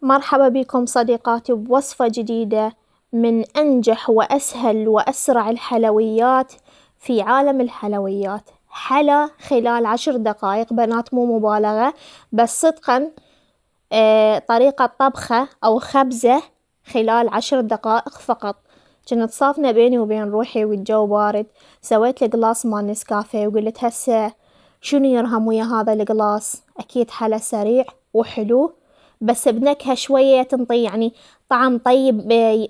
مرحبا بكم صديقاتي بوصفة جديدة من أنجح وأسهل وأسرع الحلويات في عالم الحلويات. حلا خلال 10 دقائق بنات، مو مبالغة، بس صدقا. طريقة طبخة أو خبزة خلال 10 دقائق فقط. كنت صافنة بيني وبين روحي والجو بارد، سويت القلاص مال نسكافيه وقلت هسه شنو يرهم ويا هذا القلاص؟ أكيد حلا سريع وحلو بس بنكهة شوية تنطي يعني طعم طيب،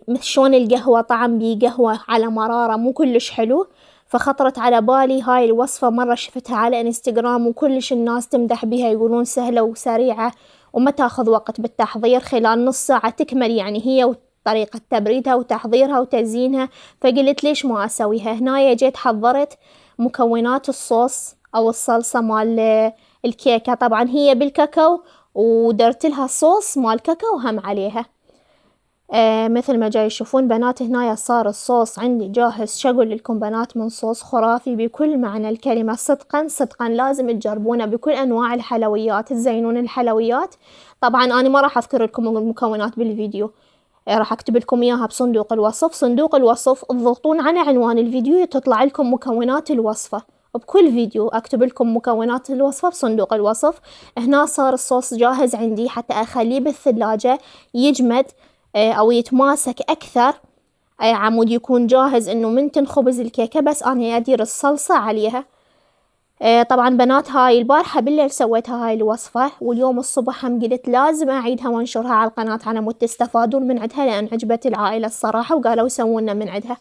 مثل شلون القهوة طعم بيه قهوة على مرارة مو كلش حلو. فخطرت على بالي هاي الوصفة، مرة شفتها على انستغرام وكلش الناس تمدح بيها، يقولون سهلة وسريعة وما تاخذ وقت بالتحضير، خلال نص ساعة تكمل يعني هي وطريقة تبريدها وتحضيرها وتزيينها. فقلت ليش ما أسويها. هنا جيت حضرت مكونات الصوص أو الصلصة مال الكيكة، طبعا هي بالكاكاو ودرت لها صوص مال كاكاو هم عليها. مثل ما جاي يشوفون بنات، هنا صار الصوص عندي جاهز. شقول لكم بنات، من صوص خرافي بكل معنى الكلمة. صدقا صدقا لازم تجربونه بكل أنواع الحلويات، تزينون الحلويات. طبعا أنا ما راح أذكر لكم المكونات بالفيديو، راح أكتب لكم إياها بصندوق الوصف. صندوق الوصف تضغطون على عنوان الفيديو تطلع لكم مكونات الوصفة. بكل فيديو أكتب لكم مكونات الوصفة بصندوق الوصف. هنا صار الصوص جاهز عندي حتى أخليه بالثلاجة يجمد أو يتماسك أكثر. عمود يكون جاهز إنه من تنخبز الكيكة، بس أنا أدير الصلصة عليها. طبعا بنات، هاي البارحة بالليل سويتها هاي الوصفة، واليوم الصبح هم قلت لازم أعيدها وانشرها على القناة على مود تستفادون من عندها، لأن عجبت العائلة الصراحة وقالوا يسوونا من عندها.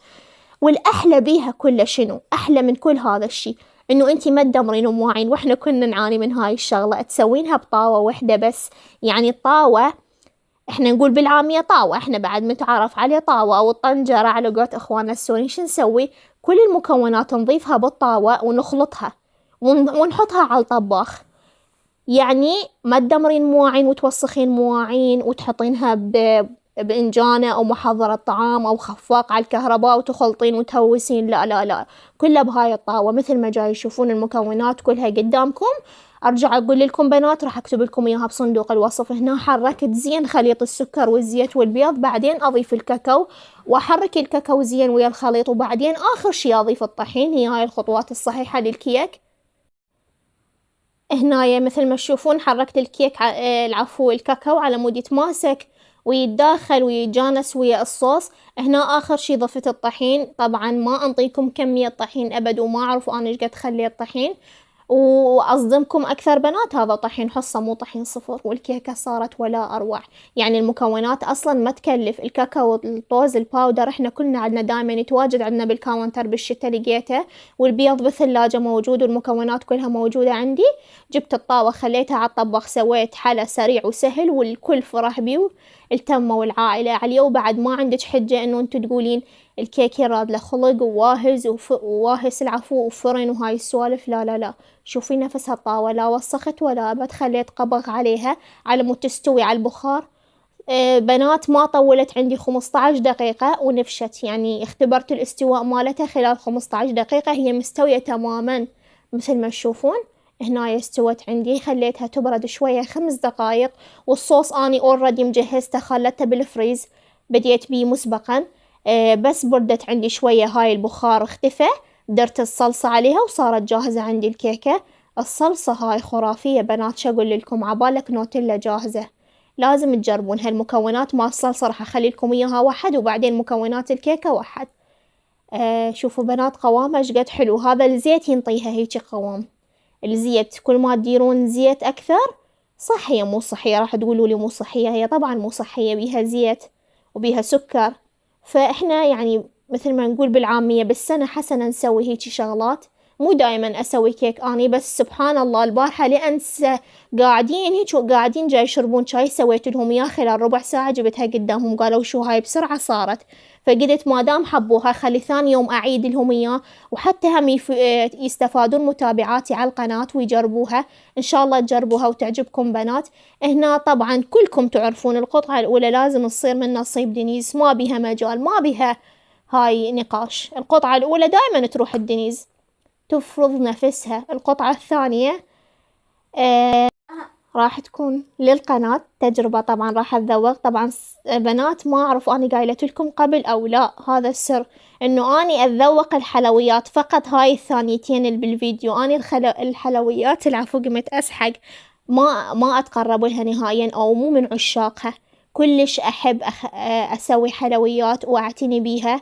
والأحلى بيها كله شنو؟ أحلى من كل هذا الشي إنه أنتي ما تدمرين مواعين، وإحنا كنا نعاني من هاي الشغلة. تسوينها بطاوة وحدة بس، يعني الطاوة احنا نقول بالعامية طاوة، احنا بعد متعارف عليه طاوة او الطنجرة على قولت اخواننا السوريين. شو نسوي؟ كل المكونات نضيفها بالطاوة ونخلطها ونحطها على الطباخ. يعني ما تدمرين مواعين وتوسخين مواعين وتحطينها بإنجانة أو محضرة طعام أو خفاق على الكهرباء وتخلطين وتهوسين. لا لا لا، كلها بهاي الطاوة مثل ما جاي يشوفون المكونات كلها قدامكم. أرجع أقول لكم بنات، راح أكتب لكم إياها بصندوق الوصف. هنا حركت زين خليط السكر والزيت والبيض، بعدين أضيف الكاكاو وأحرك الكاكاو زين ويا الخليط، وبعدين آخر شي أضيف الطحين. هي هاي الخطوات الصحيحة للكيك. هنايا مثل ما تشوفون حركت الكيك العفو الكاكاو على مود يتماسك ويتداخل ويتجانس ويا الصوص. هنا آخر شي ضفت الطحين. طبعا ما أنطيكم كمية طحين أبد، وما أعرف أنا إيش قد خليت طحين، وأصدمكم أكثر بنات، هذا طحين حصة مو طحين صفر، والكيكة صارت ولا أروع. يعني المكونات أصلا ما تكلف. الكاكاو، الطوز، الباودر احنا كلنا عندنا دائما يتواجد عندنا بالكاونتر بالشتا لقيته، والبيض بالثلاجة موجود، والمكونات كلها موجودة عندي. جبت الطاوة خليتها على الطبخ، سويت حلا سريع وسهل والكل فرح بيه، التمة والعائلة عليه. وبعد ما عندك حجة انه انتو تقولين الكيك يراد له خلق وواهز وواهس العفو وفرن وهاي السوالف. لا لا لا، شوفي نفس هالطاوة لا وسخت ولا أبد، خليت قبغ عليها على مود تستوي على البخار. بنات ما طولت عندي 15 دقيقة ونفشت، يعني اختبرت الاستواء مالتها خلال 15 دقيقة، هي مستوية تماما مثل ما تشوفون. هنا استوت عندي، خليتها تبرد شوية 5 دقايق. والصوص اني اوريدي مجهزته، خلته بالفريز، بديت بيه مسبقا. بس بردت عندي شوية، هاي البخار اختفى، درت الصلصة عليها وصارت جاهزة عندي الكيكة. الصلصة هاي خرافية بنات، شقول لكم عبالك نوتيلا جاهزة. لازم تجربون هالمكونات مال الصلصة، راح اخلي لكم اياها وحد، وبعدين مكونات الكيكة وحد. شوفوا بنات قوامها ايش قد حلو. هذا الزيت ينطيها هيجي قوام. الزيت كل ما تديرون زيت اكثر، صحية مو صحية راح تقولوا لي مو صحية، هي طبعا مو صحية، بيها زيت وبيها سكر. فاحنا يعني مثل ما نقول بالعامية بالسنة حسنة نسوي هيجي شغلات. مو دائما اسوي كيك اني، بس سبحان الله البارحة لانسى قاعدين هيك قاعدين جاي يشربون شاي، سويت لهم اياه خلال ربع ساعة جبتها قدامهم، قالوا شو هاي بسرعة صارت. فقلت ما دام حبوها خلي ثاني يوم اعيد لهم اياه، وحتى هم يستفادون متابعاتي على القناة ويجربوها. ان شاء الله تجربوها وتعجبكم بنات. هنا طبعا كلكم تعرفون القطعة الاولى لازم تصير من نصيب دنيز، ما بيها مجال، ما بيها هاي نقاش. القطعة الاولى دائما تروح الدنيز، تفرض نفسها. القطعة الثانية راح تكون للقناة تجربة. طبعا راح أتذوق. طبعا بنات ما أعرف أني قايلت لكم قبل أو لا، هذا السر، إنه أني أتذوق الحلويات فقط. هاي الثانيتين اللي بالفيديو أني الحلويات العفو قمت أسحق، ما أتقرب لها نهائيا أو مو من عشاقها. كلش أحب أسوي حلويات وأعتني بيها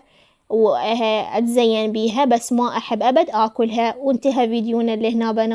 وأتزين بيها، بس ما أحب أبد آكلها. وانتهى فيديونا اللي هنا بنات.